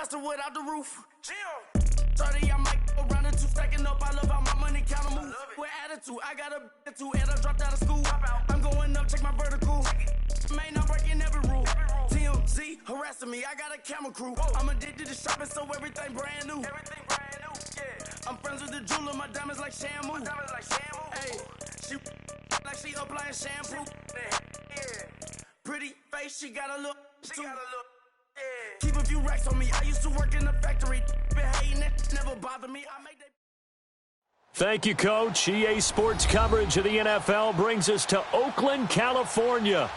faster without the roof. Chill. 30, I might go around the two, stacking up. I love how my money count to move. With attitude, I got a attitude, and I dropped out of school. I'm going up, check my vertical. Man, I'm breaking every rule. TMZ harassing me, I got a camera crew. I'm addicted to shopping, so everything brand new. I'm friends with the jeweler, my diamonds like Shamu. Hey, she like she applying shampoo. Pretty face, she got a look too. Keep a few racks on me. I used to work in the factory. Been hating it, never bother me. I make that. Thank you, Coach. EA Sports coverage of the NFL brings us to Oakland, California.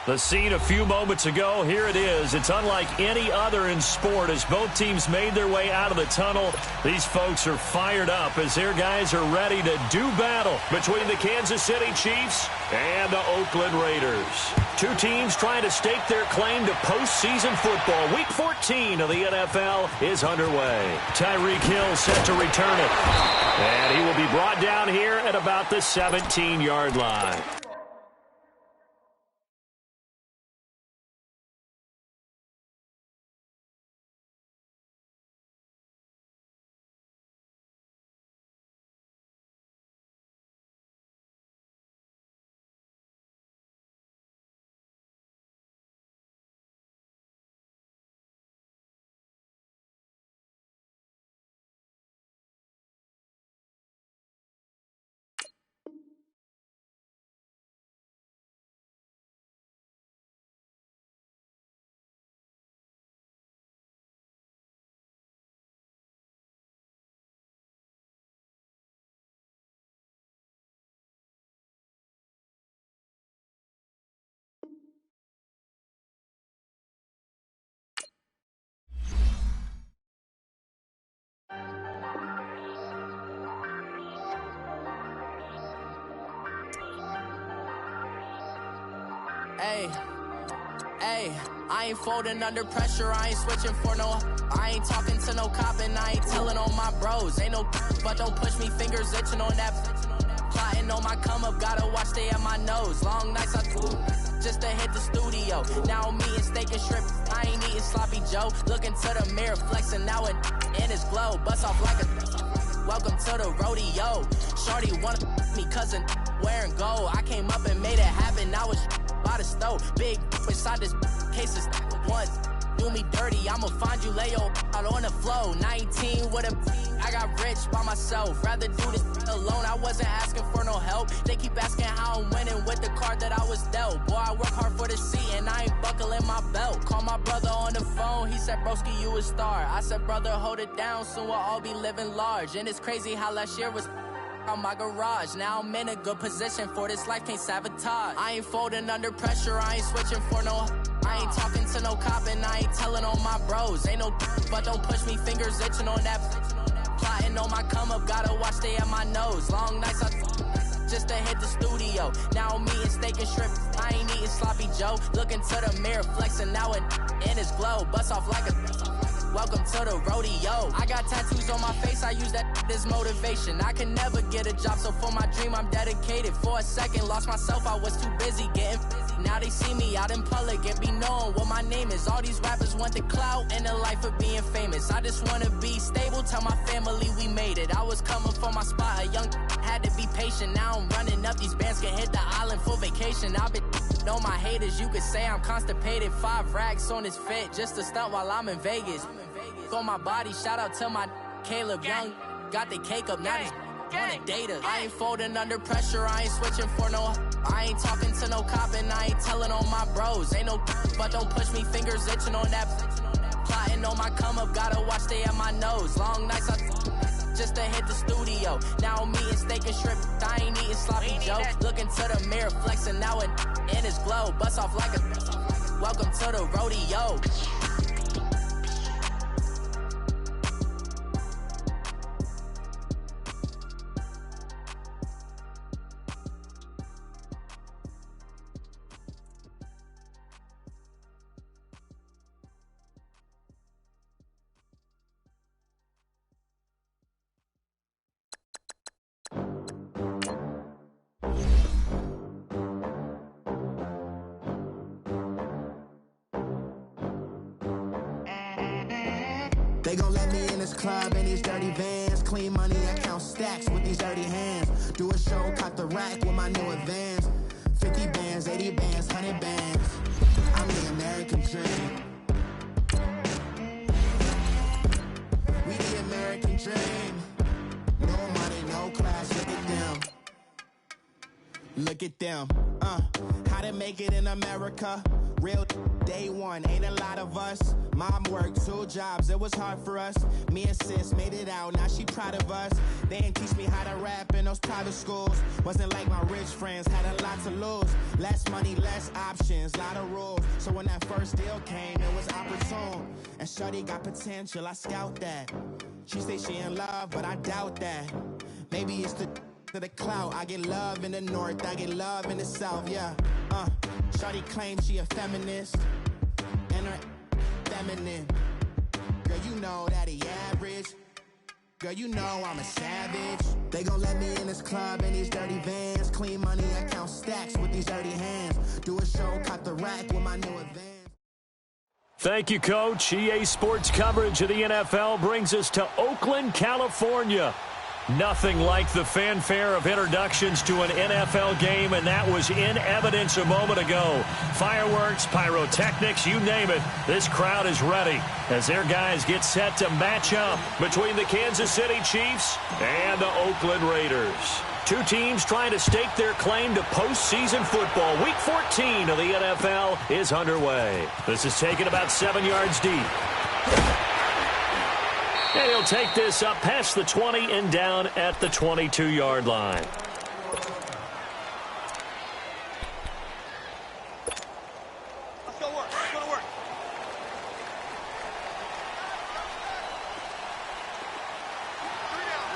The scene a few moments ago, here it is. It's unlike any other in sport as both teams made their way out of the tunnel. These folks are fired up as their guys are ready to do battle between the Kansas City Chiefs and the Oakland Raiders. Two teams trying to stake their claim to postseason football. Week 14 of the NFL is underway. Tyreek Hill set to return it. And he will be brought down here at about the 17-yard line. Hey, I ain't folding under pressure, I ain't switching for no. I ain't talking to no cop and I ain't telling on my bros. Ain't no but don't push me, fingers itching on that. Plotting on my come up, gotta watch stay at my nose. Long nights I just to hit the studio. Now I'm eating steak and shrimp, I ain't eating sloppy Joe. Looking to the mirror, flexing now it in his glow. Bust off like a welcome to the rodeo. Shorty wanna me cousin wearing gold. I came up and made it happen, now it's by the stove. Big inside this case is once do me dirty, I'ma find you lay your out on the floor. 19 with a I got rich by myself, rather do this alone. I wasn't asking for no help, they keep asking how I'm winning with the card that I was dealt. Boy, I work hard for the seat and I ain't buckling my belt. Call my brother on the phone, he said broski you a star. I said brother hold it down, soon we'll all be living large. And it's crazy how last year was on my garage. Now I'm in a good position for this life, can't sabotage. I ain't folding under pressure, I ain't switching for no. I ain't talking to no cop and I ain't telling on my bros. Ain't no but don't push me, fingers itching on that. Plotting on my come up, gotta watch stay at my nose. Long nights I just to hit the studio. Now I'm eating steak and shrimp, I ain't eating sloppy Joe. Looking to the mirror, flexing now it in his glow. Bust off like a welcome to the rodeo. I got tattoos on my face, I use that as motivation. I can never get a job, so for my dream I'm dedicated. For a second, lost myself, I was too busy getting busy. Now they see me out in public and be known what my name is. All these rappers want the clout and the life of being famous. I just wanna be stable, tell my family we made it. I was coming for my spot, a young had to be patient. Now I'm running up, these bands can hit the island for vacation. I've been on my haters, you could say I'm constipated. 5 racks on his fit, just to stunt while I'm in Vegas. On my body, shout out to my Caleb Young. Got the cake up, now he's on data. I ain't folding under pressure, I ain't switching for no. I ain't talking to no cop and I ain't telling on my bros. Ain't no but don't push me, fingers itching on that. Plotting on my come up, gotta watch stay at my nose. Long nights I just to hit the studio. Now I'm eating steak and shrimp, I ain't eating sloppy Joe. Looking to the mirror, flexing now it in his glow. Bust off like a welcome to the rodeo. They gon' let me in this club in these dirty vans. Clean money, I count stacks with these dirty hands. Do a show, cut the rack with my new advance. 50 bands, 80 bands, 100 bands. I'm the American dream. We the American dream. No money, no class, look at them. Look at them, how to make it in America. Real day one, ain't a lot of us. Mom worked 2 jobs, it was hard for us. Me and sis made it out, now she proud of us. They didn't teach me how to rap in those private schools. Wasn't like my rich friends, had a lot to lose. Less money, less options, lot of rules. So when that first deal came, it was opportune. And shorty got potential, I scout that. She say she in love, but I doubt that. Maybe it's to the clout. I get love in the north, I get love in the south, yeah. Shorty claims she a feminist, and her feminine. Girl, you know that he average. Girl, you know I'm a savage. They gon' let me in this club in these dirty vans. Clean money, I count stacks with these dirty hands. Do a show, cut the rack with my new advance. Thank you, Coach. EA Sports coverage of the NFL brings us to Oakland, California. Nothing like the fanfare of introductions to an NFL game, and that was in evidence a moment ago. Fireworks, pyrotechnics, you name it. This crowd is ready as their guys get set to match up between the Kansas City Chiefs and the Oakland Raiders. 2 teams trying to stake their claim to postseason football. Week 14 of the NFL is underway. This is taken about 7 yards deep. And he'll take this up past the 20 and down at the 22-yard line. Let's go work. Let's go to work. Three down.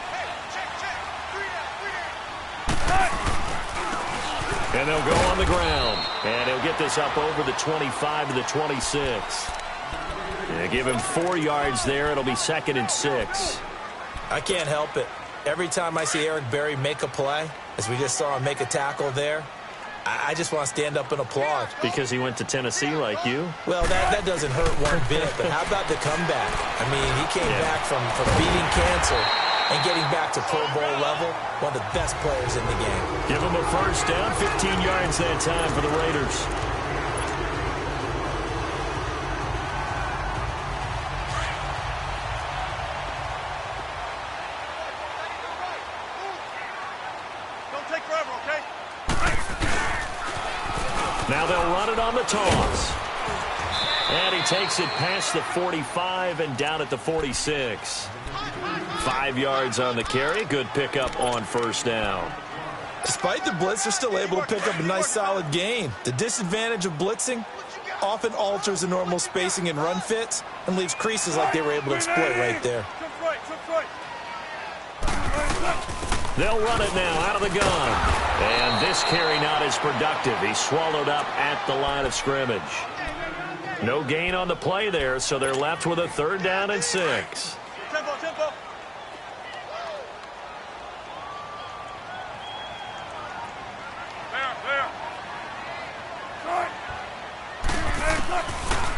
Hey, check. 3 down. And they'll go on the ground. And he'll get this up over the 25 to the 26. They give him 4 yards there. It'll be 2nd and 6. I can't help it. Every time I see Eric Berry make a play, as we just saw him make a tackle there, I just want to stand up and applaud. Because he went to Tennessee like you? Well, that doesn't hurt one bit, but how about the comeback? I mean, he came back from beating cancer and getting back to Pro Bowl level, one of the best players in the game. Give him a first down, 15 yards that time for the Raiders. Now they'll run it on the toss. And he takes it past the 45 and down at the 46. 5 yards on the carry. Good pickup on first down. Despite the blitz, they're still able to pick up a nice solid gain. The disadvantage of blitzing often alters the normal spacing and run fits and leaves creases like they were able to exploit right there. They'll run it now out of the gun. And this carry not as productive. He's swallowed up at the line of scrimmage. No gain on the play there, so they're left with a 3rd down and 6. Tempo.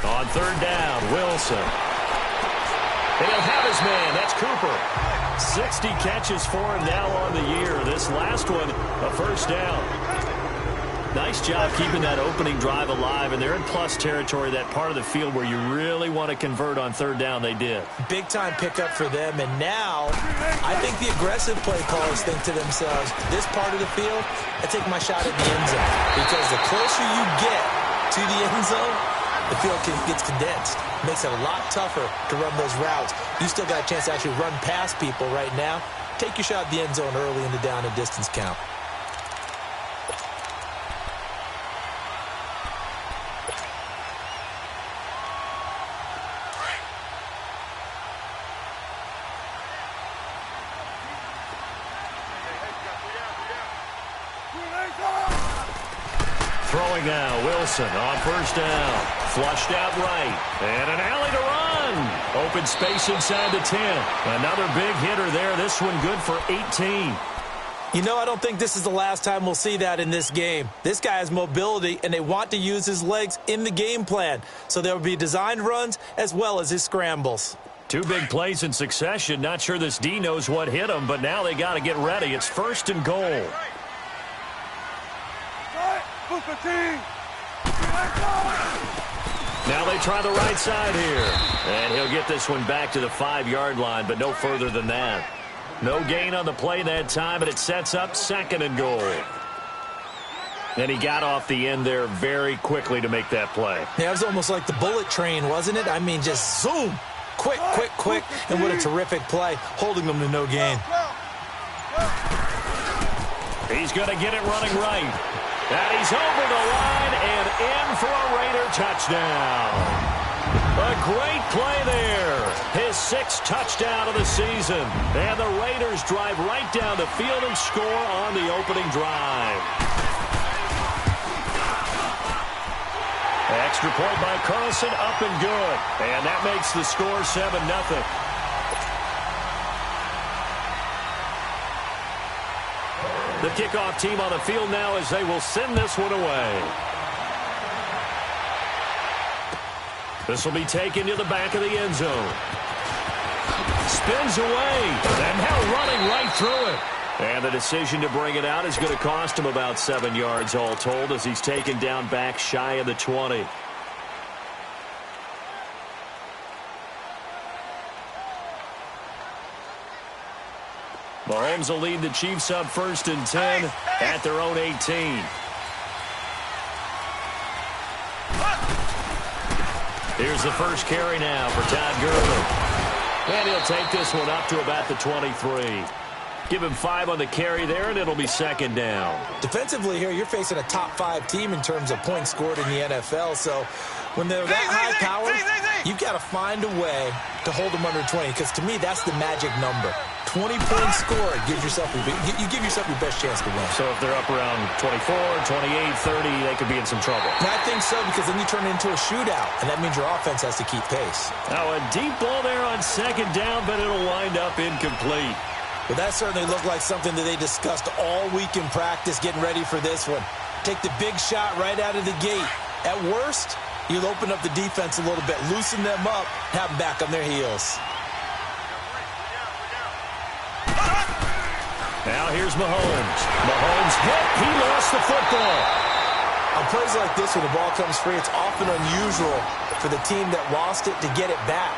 On 3rd down, Wilson. And he'll have his man. That's Cooper. 60 catches for him now on the year. This last one, a first down. Nice job keeping that opening drive alive, and they're in plus territory, that part of the field where you really want to convert on 3rd down. They did. Big-time pickup for them, and now I think the aggressive play callers think to themselves, this part of the field, I take my shot at the end zone, because the closer you get to the end zone, the field gets condensed. Makes it a lot tougher to run those routes. You still got a chance to actually run past people right now. Take your shot at the end zone early in the down and distance count. Throwing now, Wilson on first down. Flushed out right. And an alley to run. Open space inside the 10. Another big hitter there. This one good for 18. You know, I don't think this is the last time we'll see that in this game. This guy has mobility, and they want to use his legs in the game plan. So there will be designed runs as well as his scrambles. 2 big plays in succession. Not sure this D knows what hit him, but now they got to get ready. It's 1st and goal. Now they try the right side here. And he'll get this one back to the 5-yard line, but no further than that. No gain on the play that time, but it sets up 2nd and goal. And he got off the end there very quickly to make that play. Yeah, it was almost like the bullet train, wasn't it? I mean, just zoom. Quick, quick, quick. And what a terrific play, holding them to no gain. He's going to get it running right. And he's over the line and in for a Raider touchdown. A great play there. His 6th touchdown of the season. And the Raiders drive right down the field and score on the opening drive. Extra point by Carlson, up and good. And that makes the score 7-0. The kickoff team on the field now as they will send this one away. This will be taken to the back of the end zone. Spins away. And now running right through it. And the decision to bring it out is going to cost him about 7 yards all told as he's taken down back shy of the 20. Mahomes will lead the Chiefs up 1st and 10 at their own 18. Here's the first carry now for Todd Gurley. And he'll take this one up to about the 23. Give him 5 on the carry there, and it'll be 2nd down. Defensively here, you're facing a top 5 team in terms of points scored in the NFL. So when they're that high-powered, you've got to find a way to hold them under 20. Because to me, that's the magic number. 20 points scored, you give yourself your best chance to win. So if they're up around 24, 28, 30, they could be in some trouble. And I think so, because then you turn it into a shootout, and that means your offense has to keep pace. Now a deep ball there on 2nd down, but it'll wind up incomplete. Well, that certainly looked like something that they discussed all week in practice, getting ready for this one. Take the big shot right out of the gate. At worst, you'll open up the defense a little bit, loosen them up, have them back on their heels. Now here's Mahomes. Mahomes hit. He lost the football. On plays like this, when the ball comes free, it's often unusual for the team that lost it to get it back.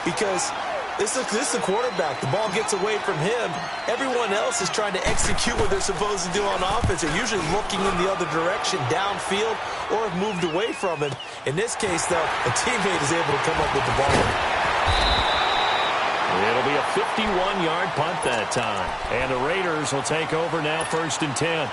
Because this is the quarterback. The ball gets away from him. Everyone else is trying to execute what they're supposed to do on offense. They're usually looking in the other direction, downfield, or have moved away from him. In this case, though, a teammate is able to come up with the ball. It'll be a 51-yard punt that time. And the Raiders will take over now 1st and 10.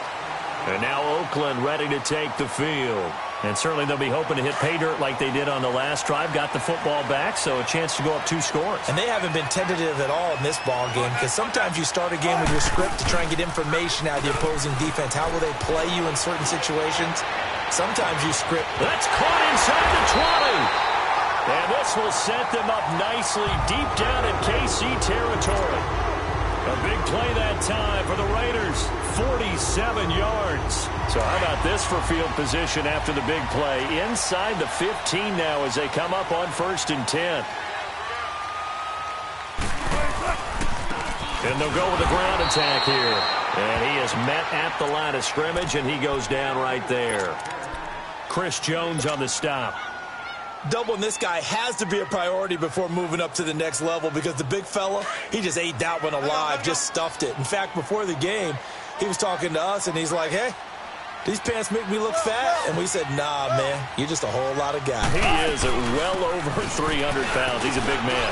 And now Oakland ready to take the field. And certainly they'll be hoping to hit pay dirt like they did on the last drive. Got the football back, so a chance to go up 2 scores. And they haven't been tentative at all in this ball game, because sometimes you start a game with your script to try and get information out of the opposing defense. How will they play you in certain situations? Sometimes you script. That's caught inside the 20. And this will set them up nicely deep down in KC territory. A big play that time for the Raiders, 47 yards. So how about this for field position after the big play? Inside the 15 now as they come up on 1st and 10. And they'll go with a ground attack here. And he is met at the line of scrimmage, and he goes down right there. Chris Jones on the stop. Doubling this guy has to be a priority before moving up to the next level, because the big fella, he just ate that one alive, just stuffed it. In fact, before the game, he was talking to us, and he's like, hey, these pants make me look fat. And we said, nah, man, you're just a whole lot of guy. He is at well over 300 pounds. He's a big man.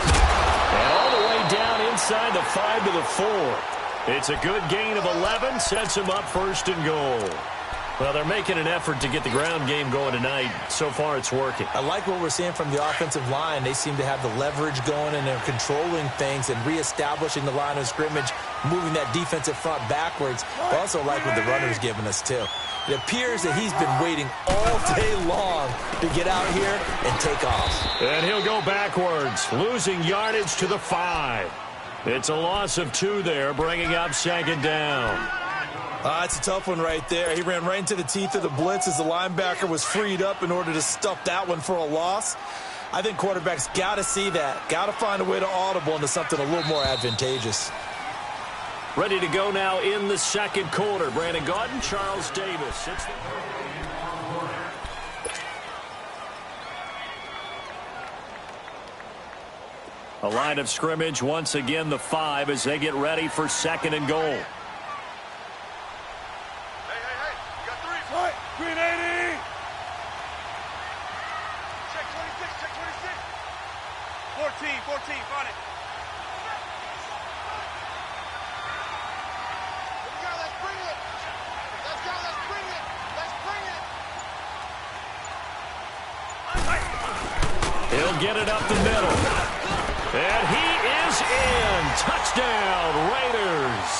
And all the way down inside the 5 to the 4. It's a good gain of 11, sets him up 1st and goal. Well, they're making an effort to get the ground game going tonight. So far, it's working. I like what we're seeing from the offensive line. They seem to have the leverage going, and they're controlling things and reestablishing the line of scrimmage, moving that defensive front backwards. I also like what the runner's giving us, too. It appears that he's been waiting all day long to get out here and take off. And he'll go backwards, losing yardage to the 5. It's a loss of 2 there, bringing up 2nd down. It's a tough one right there. He ran right into the teeth of the blitz as the linebacker was freed up in order to stuff that one for a loss. I think quarterbacks got to see that. Got to find a way to audible into something a little more advantageous. Ready to go now in the second quarter. Brandon Gaudin, Charles Davis. A line of scrimmage, once again the 5 as they get ready for second and goal. Hey, you got 3. Right, green 80. Check 26, check 26. 14, find it. Let's go, let's bring it. Let's go, let's bring it. Let's bring it. He'll get it up the middle. And he is in. Touchdown, Raiders.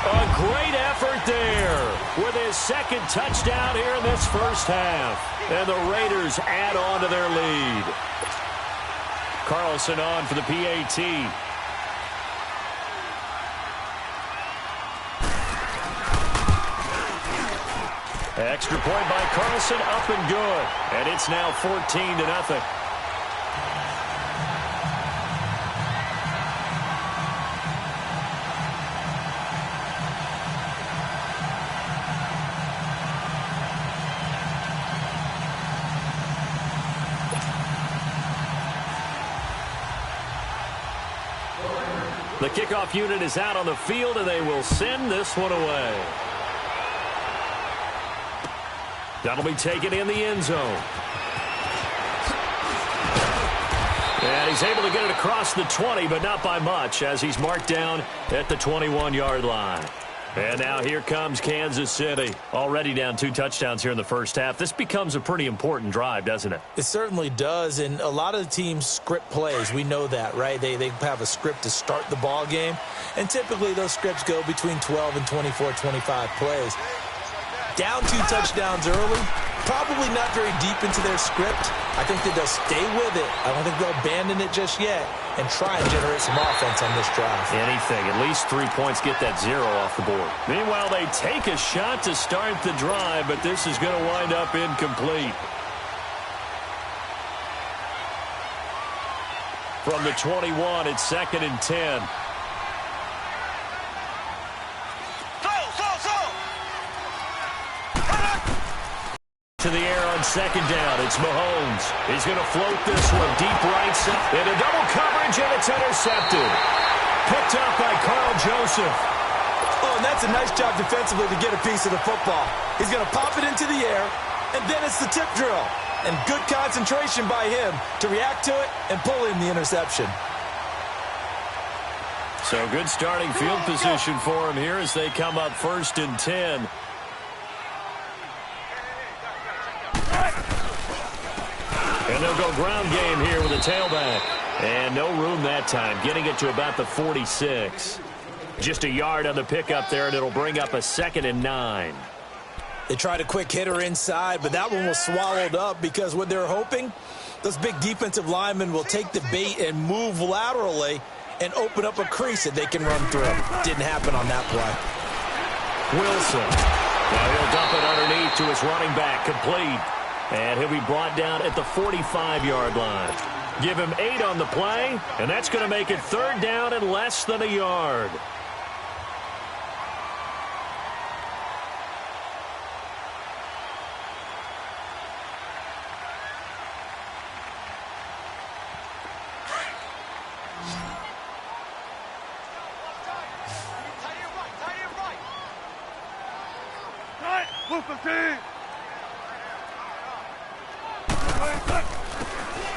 A great effort there with his second touchdown here in this first half. And the Raiders add on to their lead. Carlson on for the PAT. Extra point by Carlson, up and good. And it's now 14-0. The kickoff unit is out on the field, and they will send this one away. That'll be taken in the end zone. And he's able to get it across the 20, but not by much, as he's marked down at the 21-yard line. And now here comes Kansas City. Already down 2 touchdowns here in the first half. This becomes a pretty important drive, doesn't it? It certainly does, and a lot of the teams script plays. We know that, right? They have a script to start the ball game, and typically those scripts go between 12 and 24, 25 plays. Down 2 touchdowns early, probably not very deep into their script. I think that they'll stay with it. I don't think they'll abandon it just yet and try and generate some offense on this drive. Anything. At least 3 points, get that 0 off the board. Meanwhile, they take a shot to start the drive, but this is going to wind up incomplete. From the 21, it's 2nd and 10. To the air on 2nd down. It's Mahomes. He's going to float this one deep right side. Into double coverage, and it's intercepted. Picked up by Carl Joseph. Oh, and that's a nice job defensively to get a piece of the football. He's going to pop it into the air, and then it's the tip drill. And good concentration by him to react to it and pull in the interception. So good starting field position for him here as they come up 1st and 10. And they'll go ground game here with a tailback. And no room that time, getting it to about the 46. Just a yard on the pickup there, and it'll bring up a 2nd and 9. They tried a quick hitter inside, but that one was swallowed up because what they're hoping, those big defensive linemen will take the bait and move laterally and open up a crease that they can run through. Didn't happen on that play. Wilson. Now he'll dump it underneath to his running back, complete. And he'll be brought down at the 45-yard line. Give him 8 on the play, and that's going to make it 3rd down and less than a yard.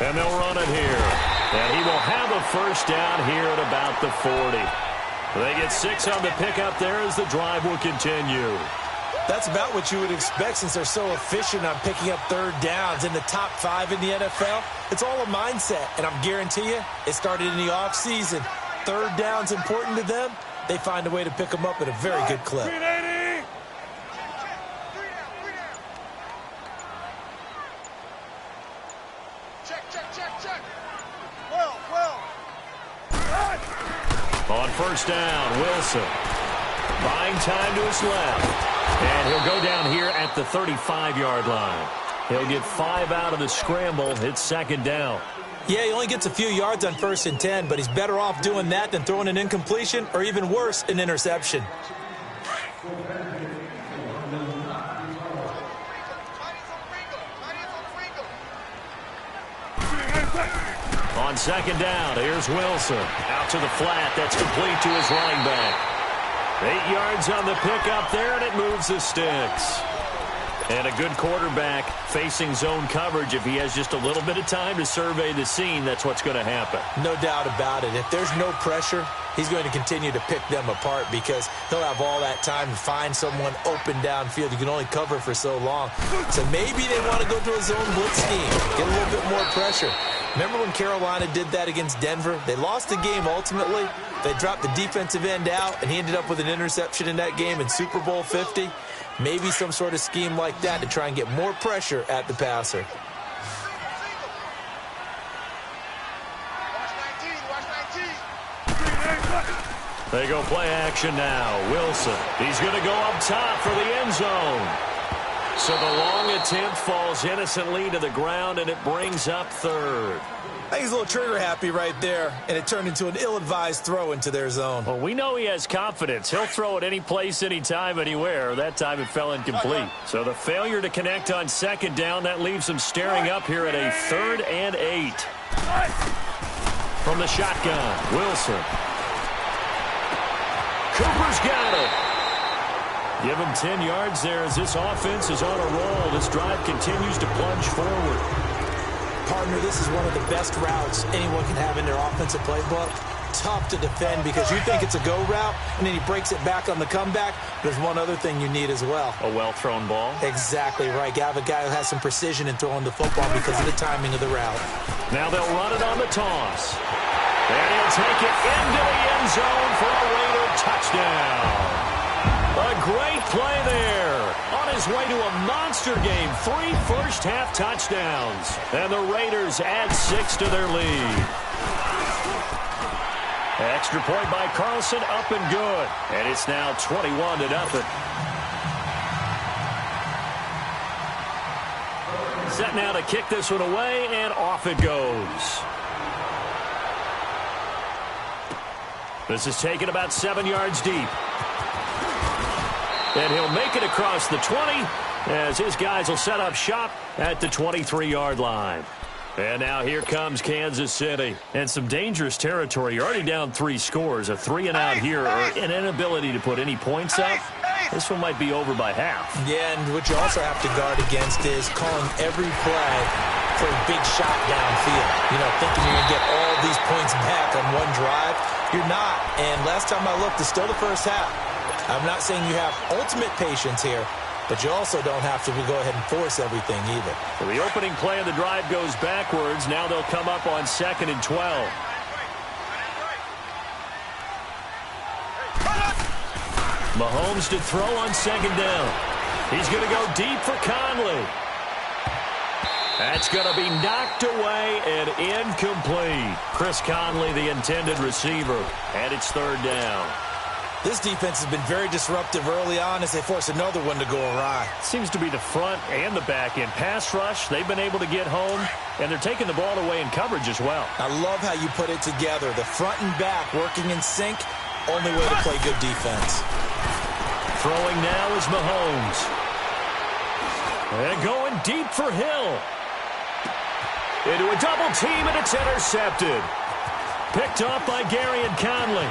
And they'll run it here. And he will have a 1st down here at about the 40. They get 6 on the pickup there as the drive will continue. That's about what you would expect since they're so efficient on picking up 3rd downs in the top 5 in the NFL. It's all a mindset, and I'm guarantee you it started in the offseason. 3rd down's important to them. They find a way to pick them up at a very good clip. On 1st down, Wilson. Buying time to his left. And he'll go down here at the 35-yard line. He'll get 5 out of the scramble. It's second down. Yeah, he only gets a few yards on 1st and 10, but he's better off doing that than throwing an incompletion or even worse, an interception. On second down, here's Wilson. Out to the flat. That's complete to his running back. 8 yards on the pickup there, and it moves the sticks. And a good quarterback facing zone coverage. If he has just a little bit of time to survey the scene, that's what's going to happen. No doubt about it. If there's no pressure, he's going to continue to pick them apart because he'll have all that time to find someone open downfield. You can only cover for so long. So maybe they want to go to a zone blitz scheme, get a little bit more pressure. Remember when Carolina did that against Denver? They lost the game ultimately. They dropped the defensive end out, and he ended up with an interception in that game in Super Bowl 50. Maybe some sort of scheme like that to try and get more pressure at the passer. They go play action now. Wilson. He's going to go up top for the end zone. So the long attempt falls innocently to the ground, and it brings up third. I think he's a little trigger happy right there, and it turned into an ill-advised throw into their zone. Well, we know he has confidence. He'll throw it any place, anytime, anywhere. That time it fell incomplete. So the failure to connect on second down, that leaves him staring up here at a 3rd and 8. From the shotgun, Wilson. Cooper's got it. Give him 10 yards there as this offense is on a roll. This drive continues to plunge forward. Partner, this is one of the best routes anyone can have in their offensive playbook. Tough to defend because you think it's a go route, and then he breaks it back on the comeback. There's one other thing you need as well. A well-thrown ball? Exactly right. You have a guy who has some precision in throwing the football because of the timing of the route. Now they'll run it on the toss. And he'll take it into the end zone for a Raider touchdown. A great play there. On his way to a monster game. 3 first-half touchdowns. And the Raiders add 6 to their lead. Extra point by Carlson, up and good. And it's now 21-0. Set now to kick this one away, and off it goes. This is taken about 7 yards deep. And he'll make it across the 20 as his guys will set up shop at the 23-yard line. And now here comes Kansas City. And some dangerous territory. You're already down 3 scores. A 3-and-out here or an inability to put any points up. This one might be over by half. Yeah, and what you also have to guard against is calling every play for a big shot downfield. You know, thinking you're going to get all these points back on one drive. You're not. And last time I looked, it's still the first half. I'm not saying you have ultimate patience here, but you also don't have to go ahead and force everything either. So the opening play of the drive goes backwards. Now they'll come up on 2nd and 12. Mahomes to throw on 2nd down. He's going to go deep for Conley. That's going to be knocked away and incomplete. Chris Conley, the intended receiver, and it's 3rd down. This defense has been very disruptive early on as they force another one to go awry. Seems to be the front and the back end. Pass rush, they've been able to get home, and they're taking the ball away in coverage as well. I love how you put it together. The front and back working in sync, only way to play good defense. Throwing now is Mahomes. And going deep for Hill. Into a double team, and it's intercepted. Picked off by Gary and Conley.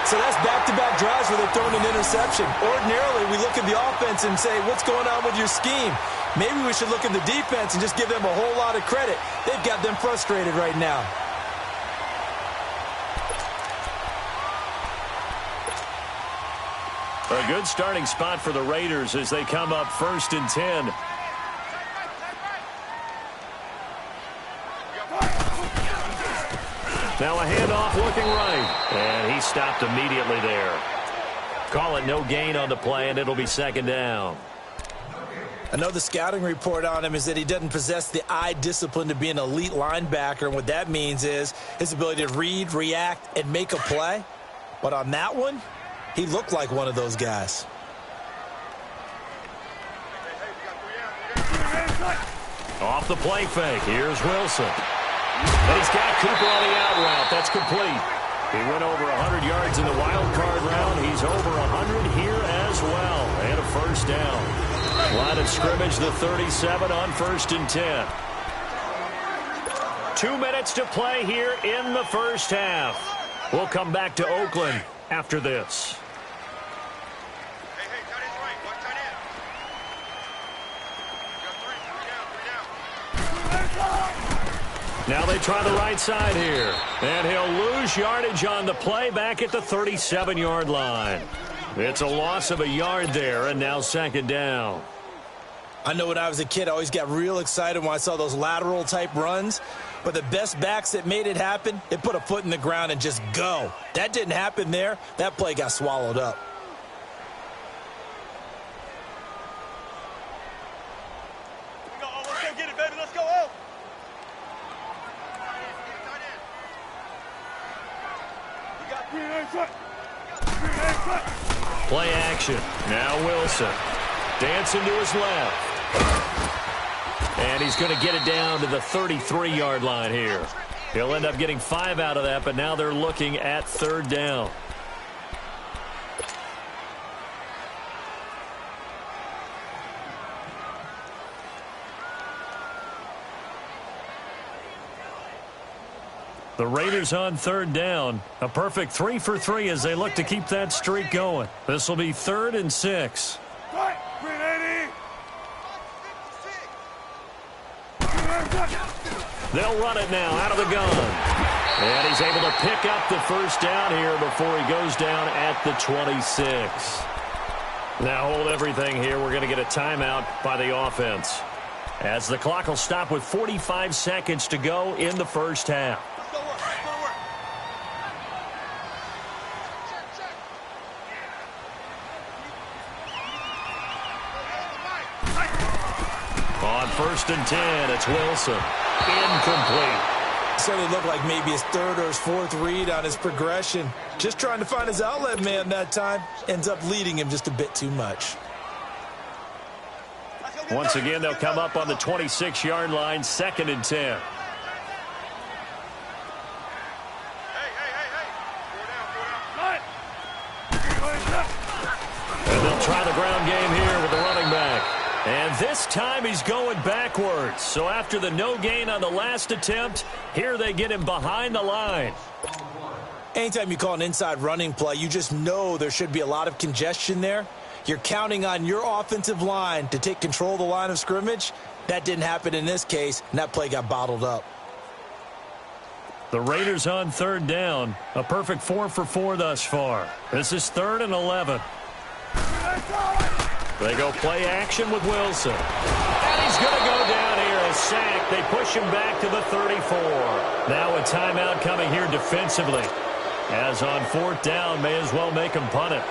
So that's back-to-back drives where they're throwing an interception. Ordinarily, we look at the offense and say, what's going on with your scheme? Maybe we should look at the defense and just give them a whole lot of credit. They've got them frustrated right now. A good starting spot for the Raiders as they come up 1st and 10. Now a handoff looking right. And he stopped immediately there. Call it no gain on the play, and it'll be 2nd down. I know the scouting report on him is that he doesn't possess the eye discipline to be an elite linebacker, and what that means is his ability to read, react, and make a play. But on that one, he looked like one of those guys. Off the play fake, here's Wilson. And he's got Cooper on the out route. That's complete. He went over 100 yards in the wild card round. He's over 100 here as well. And a first down. Line of scrimmage, the 37 on 1st and 10. 2 minutes to play here in the first half. We'll come back to Oakland after this. Now they try the right side here. And he'll lose yardage on the play back at the 37-yard line. It's a loss of a yard there, and now 2nd down. I know when I was a kid, I always got real excited when I saw those lateral-type runs. But the best backs that made it happen, they put a foot in the ground and just go. That didn't happen there. That play got swallowed up. Let's go get it, baby. Let's go. Oh. Play action. Now Wilson. Dancing to his left. And he's going to get it down to the 33-yard line here. He'll end up getting 5 out of that, but now they're looking at 3rd down. The Raiders on 3rd down. A perfect 3 for 3 as they look to keep that streak going. This will be 3rd and 6. They'll run it now out of the gun. And he's able to pick up the first down here before he goes down at the 26. Now hold everything here. We're going to get a timeout by the offense, as the clock will stop with 45 seconds to go in the first half. On 1st and 10, it's Wilson. Incomplete. Certainly looked like maybe his 3rd or his 4th read on his progression. Just trying to find his outlet man that time. Ends up leading him just a bit too much. Once again, they'll come up on the 26-yard line, 2nd and 10. And they'll try the ground game here with the running back. And this time he's going backwards. So after the no gain on the last attempt, here they get him behind the line. Anytime you call an inside running play, you just know there should be a lot of congestion there. You're counting on your offensive line to take control of the line of scrimmage. That didn't happen in this case, and that play got bottled up. The Raiders on 3rd down. A perfect 4 for 4 thus far. This is 3rd and 11. They go play action with Wilson. And he's going to go down here, a sack. They push him back to the 34. Now a timeout coming here defensively. As on 4th down, may as well make him punt it.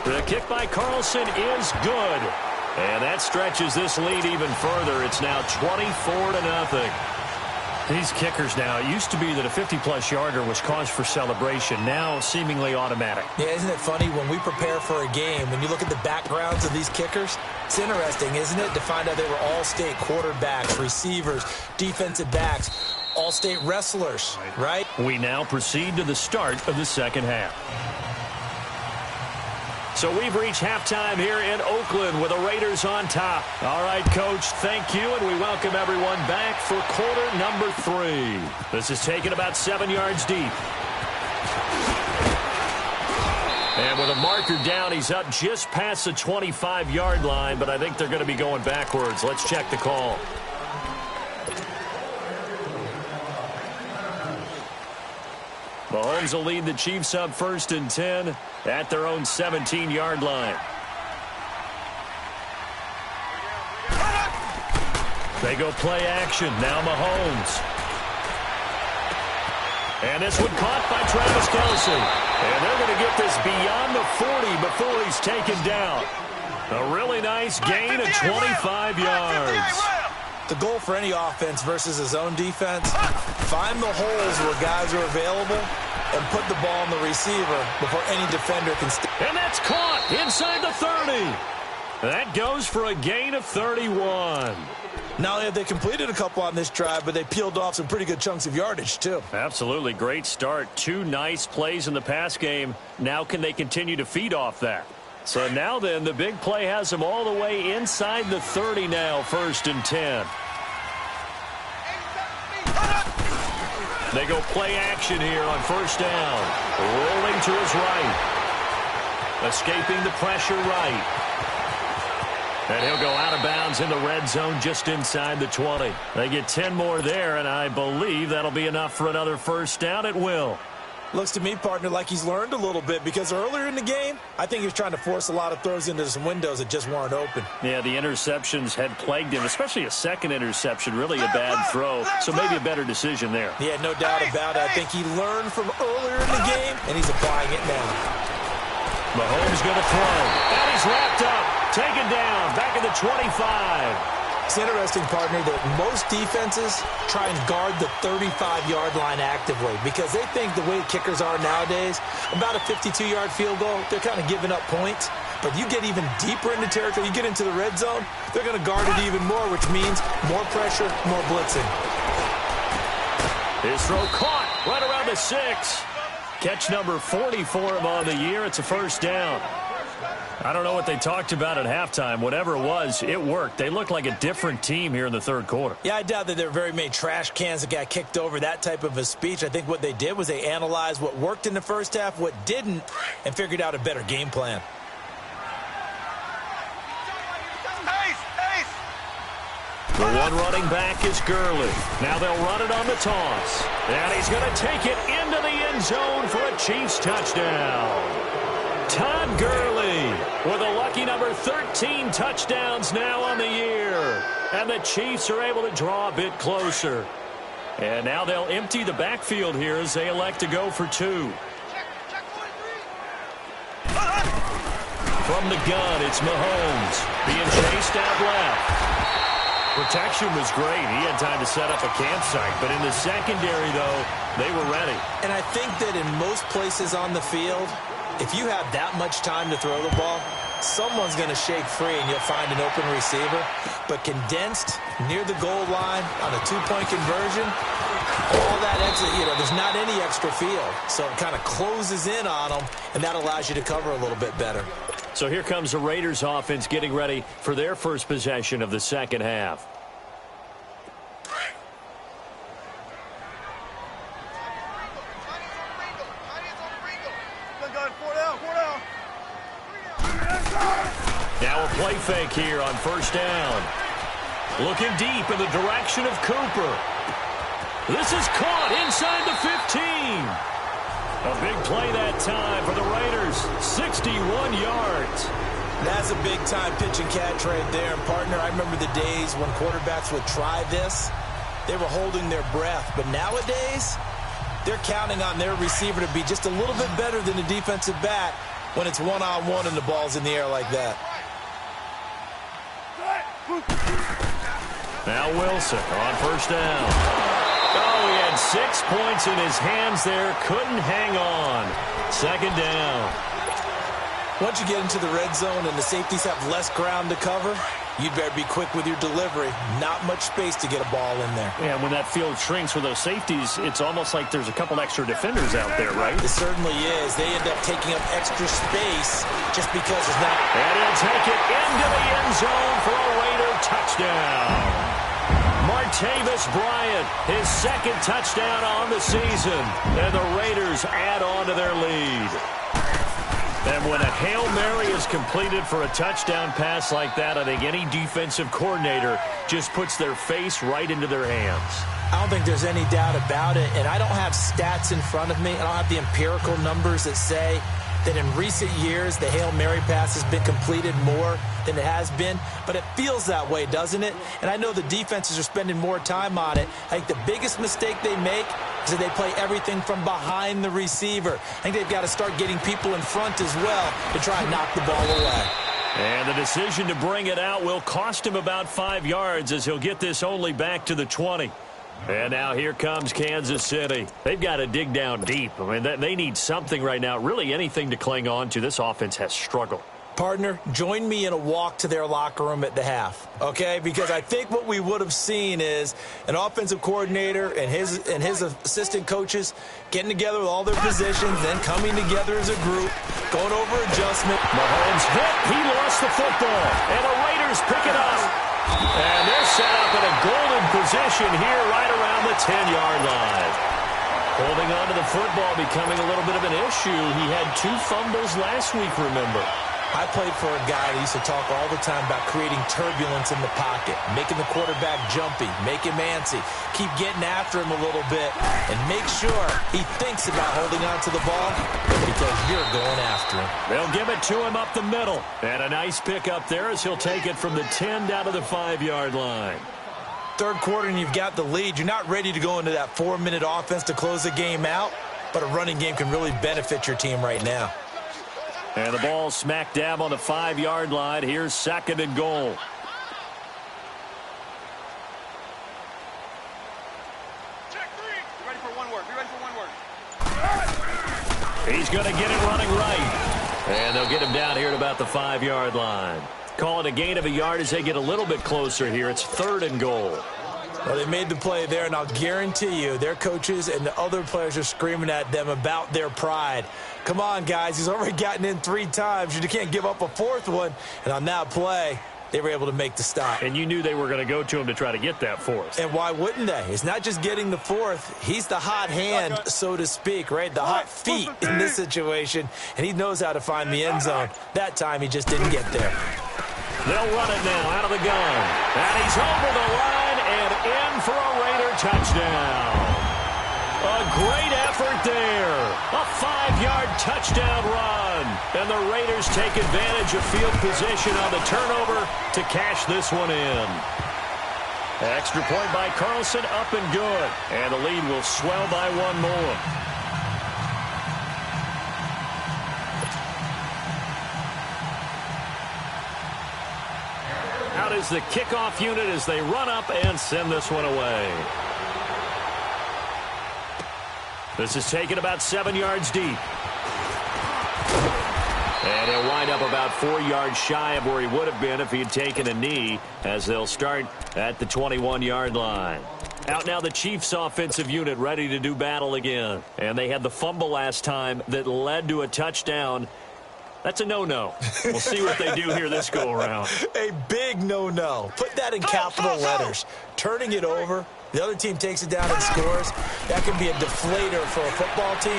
The kick by Carlson is good. And that stretches this lead even further. It's now 24-0. These kickers now, it used to be that a 50-plus yarder was cause for celebration. Now seemingly automatic. Yeah, isn't it funny when we prepare for a game, when you look at the backgrounds of these kickers, it's interesting, isn't it, to find out they were all-state quarterbacks, receivers, defensive backs, all-state wrestlers, right? We now proceed to the start of the 2nd half. So we've reached halftime here in Oakland with the Raiders on top. All right, Coach, thank you, and we welcome everyone back for quarter number 3. This is taken about 7 yards deep. And with a marker down, he's up just past the 25-yard line, but I think they're going to be going backwards. Let's check the call. Mahomes will lead the Chiefs up 1st and 10 at their own 17-yard line. They go play action. Now Mahomes. And this one caught by Travis Kelce. And they're going to get this beyond the 40 before he's taken down. A really nice gain of 25 yards. The goal for any offense versus his own defense, find the holes where guys are available and put the ball on the receiver before any defender can stay. And that's caught inside the 30. That goes for a gain of 31. Not only have they completed a couple on this drive, but they peeled off some pretty good chunks of yardage, too. Absolutely. Great start. 2 nice plays in the pass game. Now can they continue to feed off that? So now then, the big play has them all the way inside the 30 now, 1st and 10. They go play action here on 1st down. Rolling to his right. Escaping the pressure right. And he'll go out of bounds in the red zone just inside the 20. They get 10 more there, and I believe that'll be enough for another 1st down. It will. Looks to me, partner, like he's learned a little bit because earlier in the game, I think he was trying to force a lot of throws into some windows that just weren't open. Yeah, the interceptions had plagued him, especially a second interception, really a bad throw. So maybe a better decision there. Yeah, no doubt about it. I think he learned from earlier in the game, and he's applying it now. Mahomes going to throw, and he's wrapped up. Taken down, back at the 25. It's interesting, partner, that most defenses try and guard the 35-yard line actively because they think the way kickers are nowadays, about a 52-yard field goal, they're kind of giving up points. But you get even deeper into territory, you get into the red zone, they're going to guard it even more, which means more pressure, more blitzing. His throw caught right around the 6. Catch number 40 for him on the year. It's a 1st down. I don't know what they talked about at halftime. Whatever it was, it worked. They look like a different team here in the 3rd quarter. Yeah, I doubt that there were very many trash cans that got kicked over, that type of a speech. I think what they did was they analyzed what worked in the first half, what didn't, and figured out a better game plan. The one running back is Gurley. Now they'll run it on the toss. And he's going to take it into the end zone for a Chiefs touchdown. Todd Gurley with a lucky number 13 touchdowns now on the year. And the Chiefs are able to draw a bit closer. And now they'll empty the backfield here as they elect to go for 2. From the gun, it's Mahomes being chased out left. Protection was great. He had time to set up a campsite. But in the secondary, though, they were ready. And I think that in most places on the field, if you have that much time to throw the ball, someone's going to shake free and you'll find an open receiver. But condensed near the goal line on a 2-point conversion, all that extra, there's not any extra field. So it kind of closes in on them, and that allows you to cover a little bit better. So here comes the Raiders offense getting ready for their first possession of the second half. Now a play fake here on 1st down. Looking deep in the direction of Cooper. This is caught inside the 15. A big play that time for the Raiders. 61 yards. That's a big-time pitch and catch right there. And, partner, I remember the days when quarterbacks would try this. They were holding their breath. But nowadays, they're counting on their receiver to be just a little bit better than the defensive back when it's one-on-one and the ball's in the air like that. Now Wilson on 1st down. Oh, he had 6 points in his hands there. Couldn't hang on. 2nd down. Once you get into the red zone and the safeties have less ground to cover, you'd better be quick with your delivery. Not much space to get a ball in there. Yeah, when that field shrinks with those safeties, it's almost like there's a couple extra defenders out there, right? It certainly is. They end up taking up extra space just because there's not. And he'll take it into the end zone for a Raider touchdown. Martavis Bryant, his 2nd touchdown on the season. And the Raiders add on to their lead. And when a Hail Mary is completed for a touchdown pass like that, I think any defensive coordinator just puts their face right into their hands. I don't think there's any doubt about it. And I don't have stats in front of me. I don't have the empirical numbers that say that in recent years the Hail Mary pass has been completed more than it has been, but it feels that way, doesn't it? And I know the defenses are spending more time on it. I think the biggest mistake they make is that they play everything from behind the receiver. I think they've got to start getting people in front as well to try and knock the ball away. And the decision to bring it out will cost him about 5 yards as he'll get this only back to the 20. And now here comes Kansas City. They've got to dig down deep. I mean, they need something right now, really anything to cling on to. This offense has struggled. Partner, join me in a walk to their locker room at the half, okay? Because I think what we would have seen is an offensive coordinator and his assistant coaches getting together with all their positions, then coming together as a group, going over adjustment. Mahomes hit. He lost the football. And the Raiders pick it up. And they're set up in a golden position here right around the 10-yard line. Holding on to the football becoming a little bit of an issue. He had 2 fumbles last week, remember. I played for a guy that used to talk all the time about creating turbulence in the pocket, making the quarterback jumpy, make him antsy, keep getting after him a little bit, and make sure he thinks about holding on to the ball because you're going after him. They'll give it to him up the middle. And a nice pick up there as he'll take it from the 10 down to the 5-yard line. Third quarter and you've got the lead. You're not ready to go into that 4-minute offense to close the game out, but a running game can really benefit your team right now. And the ball smack dab on the 5-yard line. Here's 2nd and goal. Check 3. Be ready for one word. Be ready for one word. He's going to get it running right. And they'll get him down here at about the 5-yard line. Call it a gain of a yard as they get a little bit closer here. It's 3rd and goal. Well, they made the play there, and I'll guarantee you their coaches and the other players are screaming at them about their pride. Come on, guys. He's already gotten in 3 times. You can't give up a 4th one. And on that play, they were able to make the stop. And you knew they were going to go to him to try to get that 4th. And why wouldn't they? It's not just getting the 4th. He's the hot hand, so to speak, right? The hot feet in this situation. And he knows how to find the end zone. That time, he just didn't get there. They'll run it now out of the gun. And he's over the line and in for a Raider touchdown. A great effort there. A 5-yard touchdown run. And the Raiders take advantage of field position on the turnover to cash this one in. Extra point by Carlson, up and good. And the lead will swell by 1 more. Out is the kickoff unit as they run up and send this one away. This is taken about 7 yards deep. And he'll wind up about 4 yards shy of where he would have been if he had taken a knee, as they'll start at the 21-yard line. Out now the Chiefs offensive unit ready to do battle again. And they had the fumble last time that led to a touchdown. That's a no-no. We'll see what they do here this go-around. A big no-no. Put that in capital letters. Turning it over, the other team takes it down and scores. That can be a deflator for a football team.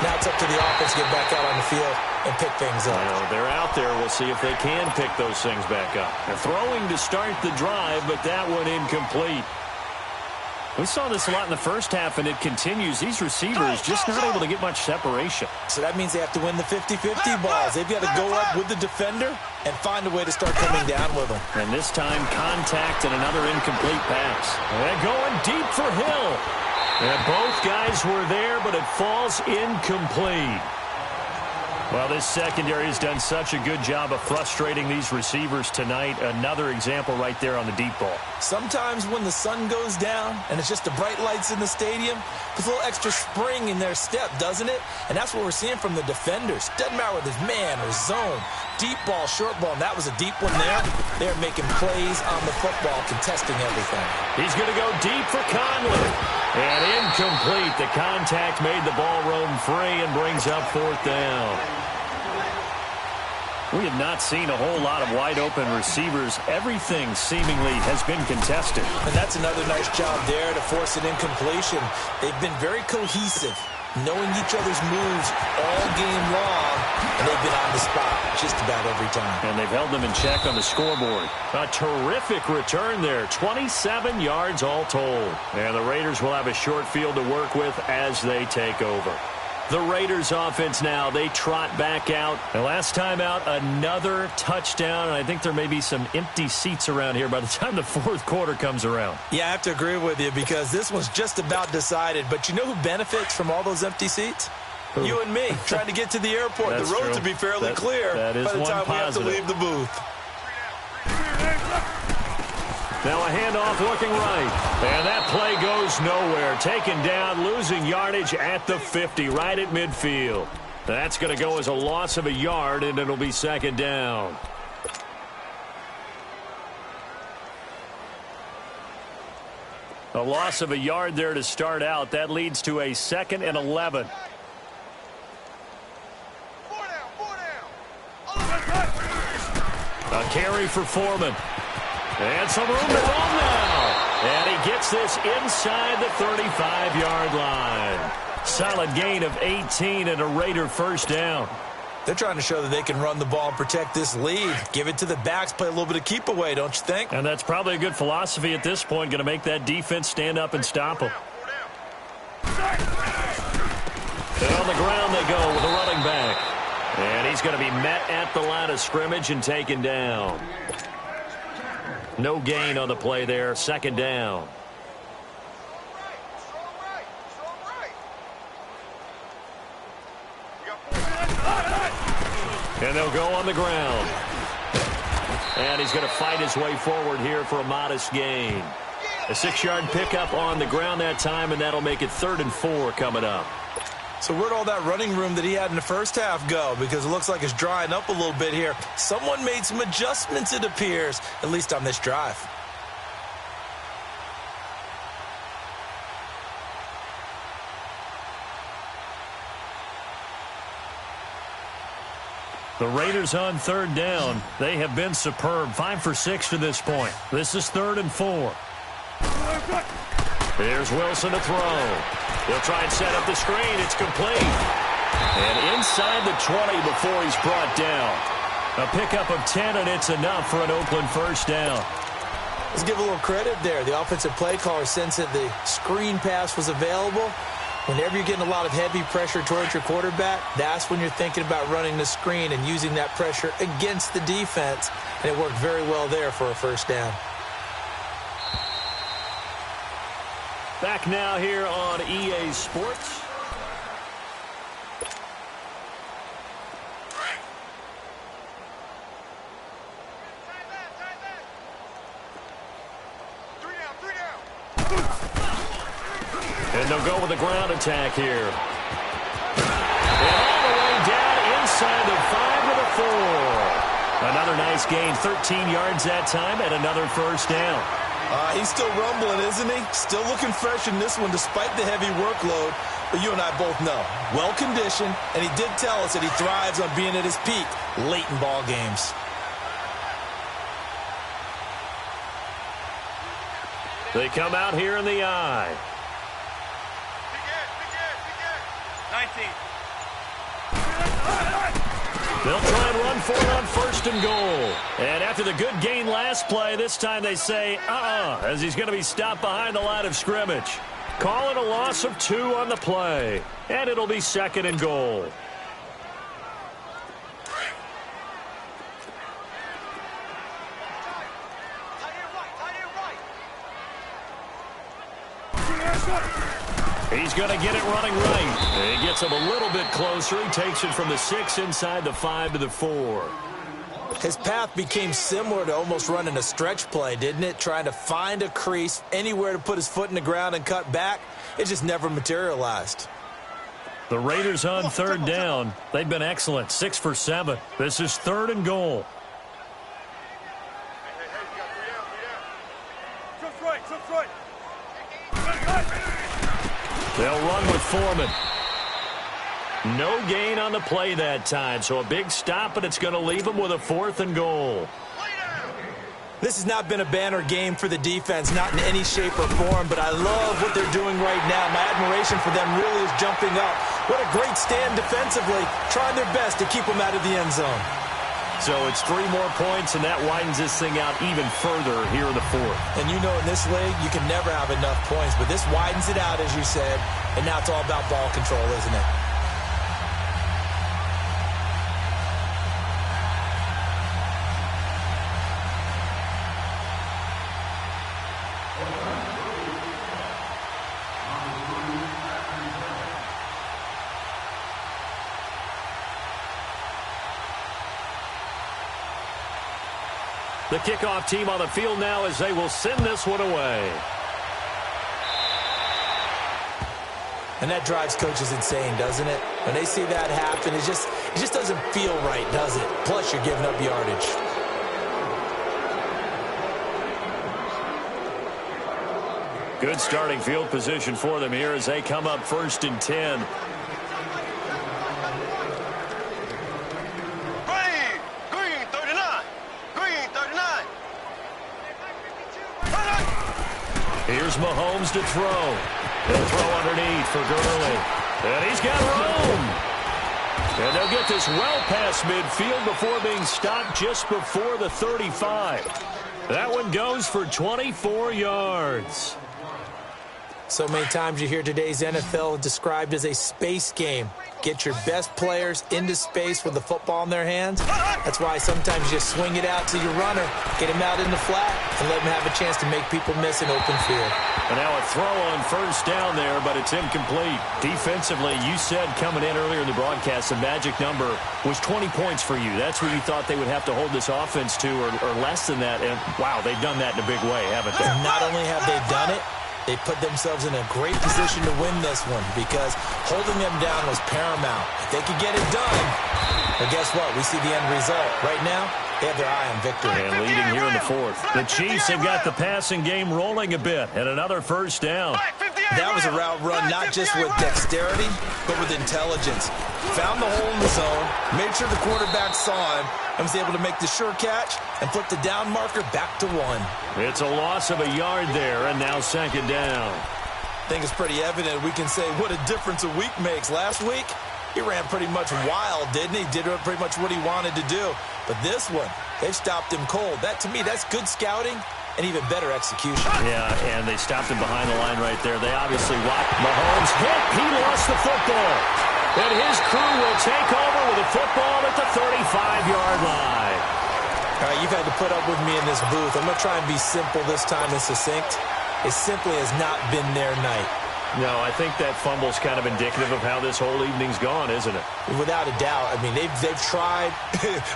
Now it's up to the offense to get back out on the field and pick things up. Well, they're out there. We'll see if they can pick those things back up. They're throwing to start the drive, but that one incomplete. We saw this a lot in the first half, and it continues. These receivers just not able to get much separation. So that means they have to win the 50-50 balls. They've got to go up with the defender and find a way to start coming down with them. And this time, contact and another incomplete pass. And going deep for Hill. And both guys were there, but it falls incomplete. Well, this secondary has done such a good job of frustrating these receivers tonight. Another example right there on the deep ball. Sometimes when the sun goes down and it's just the bright lights in the stadium, there's a little extra spring in their step, doesn't it? And that's what we're seeing from the defenders. Doesn't matter whether it's man or zone, deep ball, short ball, and that was a deep one there. They're making plays on the football, contesting everything. He's going to go deep for Conley. And incomplete. The contact made the ball roam free and brings up 4th down. We have not seen a whole lot of wide-open receivers. Everything seemingly has been contested. And that's another nice job there to force an incompletion. They've been very cohesive, knowing each other's moves all game long, and they've been on the spot just about every time. And they've held them in check on the scoreboard. A terrific return there, 27 yards all told. And the Raiders will have a short field to work with as they take over. The Raiders offense now, they trot back out. And last time out, another touchdown. And I think there may be some empty seats around here by the time the fourth quarter comes around. Yeah, I have to agree with you because this one's just about decided. But you know who benefits from all those empty seats? Who? You and me, trying to get to the airport. The roads will be fairly clear by the time we have to leave the booth. Now a handoff looking right. And that play goes nowhere. Taken down, losing yardage at the 50, right at midfield. That's going to go as a loss of a yard, and it'll be second down. A loss of a yard there to start out. That leads to a 2nd and 11. A carry for Foreman. And some room to run now. And he gets this inside the 35-yard line. Solid gain of 18 and a Raider first down. They're trying to show that they can run the ball and protect this lead. Give it to the backs, play a little bit of keep away, don't you think? And that's probably a good philosophy at this point, going to make that defense stand up and stop them. And on the ground they go with a running back. And he's going to be met at the line of scrimmage and taken down. No gain on the play there. Second down. And they'll go on the ground. And he's going to fight his way forward here for a modest gain. A 6-yard pickup on the ground that time, and that'll make it 3rd and 4 coming up. So where'd all that running room that he had in the first half go? Because it looks like it's drying up a little bit here. Someone made some adjustments, it appears, at least on this drive. The Raiders on 3rd down. They have been superb. 5 for 6 to this point. This is 3rd and 4. There's Wilson to throw. He'll try and set up the screen. It's complete. And inside the 20 before he's brought down. A pickup of 10, and it's enough for an Oakland first down. Let's give a little credit there. The offensive play caller sensed that the screen pass was available. Whenever you're getting a lot of heavy pressure towards your quarterback, that's when you're thinking about running the screen and using that pressure against the defense. And it worked very well there for a first down. Back now here on EA Sports. And they'll go with the ground attack here. And all the way down inside the 5 to the 4. Another nice gain, 13 yards that time, and another first down. He's still rumbling, isn't he? Still looking fresh in this one despite the heavy workload. But you and I both know, well-conditioned, and he did tell us that he thrives on being at his peak late in ball games. They come out here in the eye. 19. They'll try and run for it on 1st and goal. And after the good gain last play, this time they say, as he's going to be stopped behind the line of scrimmage. Call it a loss of 2 on the play. And it'll be 2nd and goal. He's going to get it running right. He gets him a little bit closer. He takes it from the 6 inside the 5 to the 4. His path became similar to almost running a stretch play, didn't it? Trying to find a crease, anywhere to put his foot in the ground and cut back. It just never materialized. The Raiders on 3rd down. They've been excellent. 6 for 7. This is 3rd and goal. They'll run with Foreman. No gain on the play that time, so a big stop, and it's going to leave them with a 4th and goal. This has not been a banner game for the defense, not in any shape or form, but I love what they're doing right now. My admiration for them really is jumping up. What a great stand defensively, trying their best to keep them out of the end zone. So it's 3 more points, and that widens this thing out even further here in the 4th. And you know in this league, you can never have enough points, but this widens it out, as you said, and now it's all about ball control, isn't it? The kickoff team on the field now as they will send this one away. And that drives coaches insane, doesn't it? When they see that happen, it just doesn't feel right, does it? Plus, you're giving up yardage. Good starting field position for them here as they come up 1st and 10. Green 39. Green 39. Here's Mahomes to throw. He'll throw underneath for Gurley. And he's got room. And they'll get this well past midfield before being stopped just before the 35. That one goes for 24 yards. So many times you hear today's NFL described as a space game. Get your best players into space with the football in their hands. That's why sometimes you just swing it out to your runner, get him out in the flat, and let him have a chance to make people miss an open field. And now a throw on 1st down there, but it's incomplete. Defensively, you said coming in earlier in the broadcast, the magic number was 20 points for you. That's what you thought they would have to hold this offense to, or less than that. And, wow, they've done that in a big way, haven't they? Not only have they done it, they put themselves in a great position to win this one because holding them down was paramount. If they could get it done, well, guess what? We see the end result. Right now, they have their eye on victory. And leading here in the 4th. The Chiefs have got the passing game rolling a bit, and another 1st down. That was a route run not just with dexterity, but with intelligence. Found the hole in the zone, made sure the quarterback saw him, and was able to make the sure catch and flip the down marker back to 1. It's a loss of a yard there, and now 2nd down. I think it's pretty evident we can say what a difference a week makes. Last week, he ran pretty much wild, didn't he? Did pretty much what he wanted to do. But this one, they've stopped him cold. That, to me, that's good scouting and even better execution. Yeah, and they stopped him behind the line right there. They obviously watched Mahomes hit. He lost the football. And his crew will take over with the football at the 35-yard line. All right, you've had to put up with me in this booth. I'm going to try and be simple this time and succinct. It simply has not been their night. No, I think that fumble's kind of indicative of how this whole evening's gone, isn't it? Without a doubt. I mean, they've tried,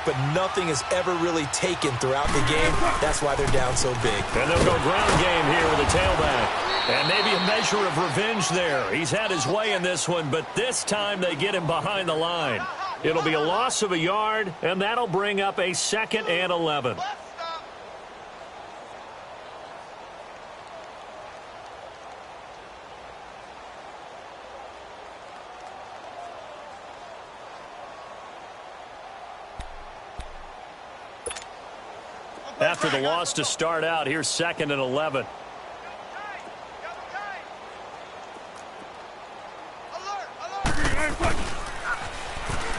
but nothing has ever really taken throughout the game. That's why they're down so big. And they'll go ground game here with a tailback. And maybe a measure of revenge there. He's had his way in this one, but this time they get him behind the line. It'll be a loss of a yard, and that'll bring up a 2nd and 11. After the loss to start out, here's 2nd and 11.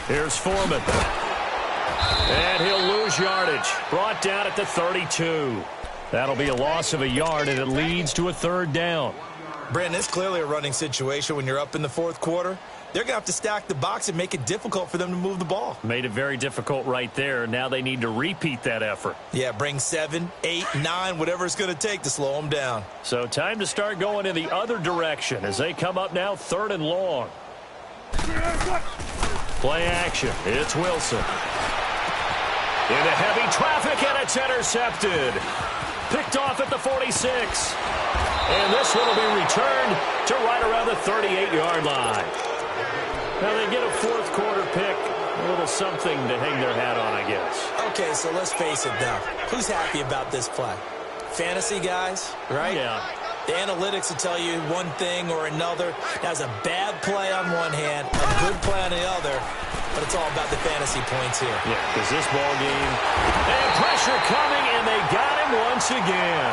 Here's Foreman. And he'll lose yardage. Brought down at the 32. That'll be a loss of a yard, and it leads to a 3rd down. Brandon, it's clearly a running situation when you're up in the 4th quarter. They're going to have to stack the box and make it difficult for them to move the ball. Made it very difficult right there. Now they need to repeat that effort. Yeah, bring 7, 8, 9, whatever it's going to take to slow them down. So time to start going in the other direction as they come up now 3rd and long. Play action. It's Wilson. Into heavy traffic, and it's intercepted. Picked off at the 46. And this one will be returned to right around the 38-yard line. Now they get a 4th quarter pick. A little something to hang their hat on, I guess. Okay, so let's face it now. Who's happy about this play? Fantasy guys, right? Yeah. The analytics will tell you one thing or another. That's a bad play on one hand, a good play on the other, but it's all about the fantasy points here. Yeah, because this ball game, and pressure coming, and they got him once again.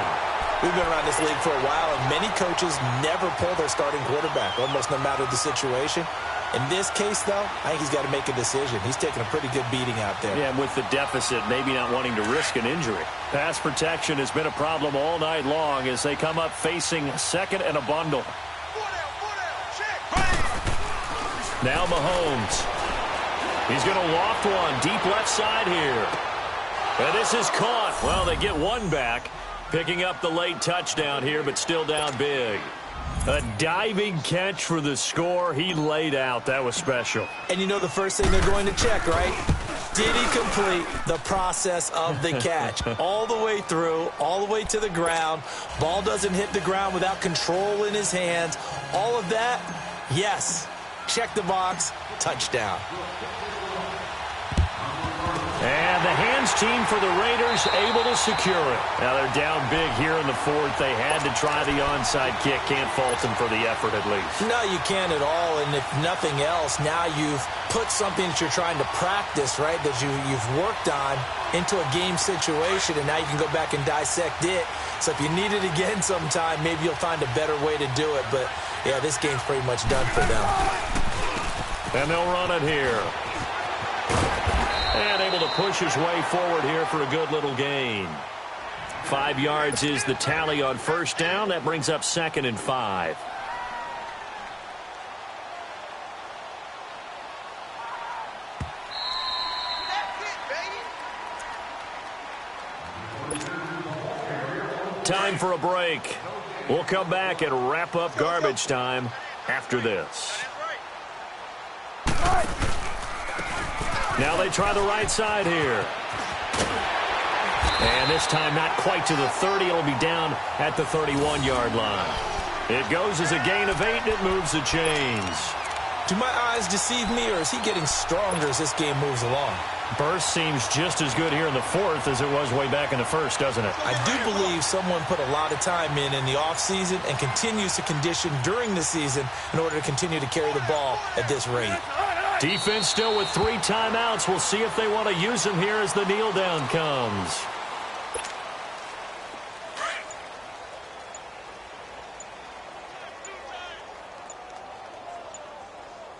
We've been around this league for a while, and many coaches never pull their starting quarterback, almost no matter the situation. In this case, though, I think he's got to make a decision. He's taking a pretty good beating out there. Yeah, and with the deficit, maybe not wanting to risk an injury. Pass protection has been a problem all night long as they come up facing 2nd and a bundle. Now Mahomes. He's going to loft one deep left side here. And this is caught. Well, they get one back, picking up the late touchdown here, but still down big. A diving catch for the score. He laid out. That was special. And you know the first thing they're going to check, right? did he complete the process of the catch? All the way through, all the way to the ground. Ball doesn't hit the ground without control in his hands. All of that, yes. Check the box, touchdown. And the hands team for the Raiders able to secure it. Now they're down big here in the fourth. They had to try the onside kick. Can't fault them for the effort at least. No, you can't at all. And if nothing else, now you've put something that you're trying to practice, right, that you've worked on into a game situation, and now you can go back and dissect it. So if you need it again sometime, maybe you'll find a better way to do it. But, yeah, this game's pretty much done for them. And they'll run it here. And able to push his way forward here for a good little gain. 5 yards is the tally on first down. That brings up 2nd and 5. Time for a break. We'll come back and wrap up garbage time after this. Now they try the right side here. And this time not quite to the 30. It'll be down at the 31-yard line. It goes as a gain of 8, and it moves the chains. Do my eyes deceive me, or is he getting stronger as this game moves along? Burst seems just as good here in the fourth as it was way back in the first, doesn't it? I do believe someone put a lot of time in the offseason and continues to condition during the season in order to continue to carry the ball at this rate. Defense still with 3 timeouts. We'll see if they want to use them here as the kneel down comes.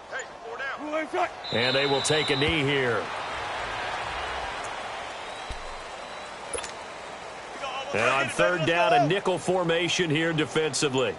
Hey, 4 down. And they will take a knee here. And on 3rd down, a nickel formation here defensively.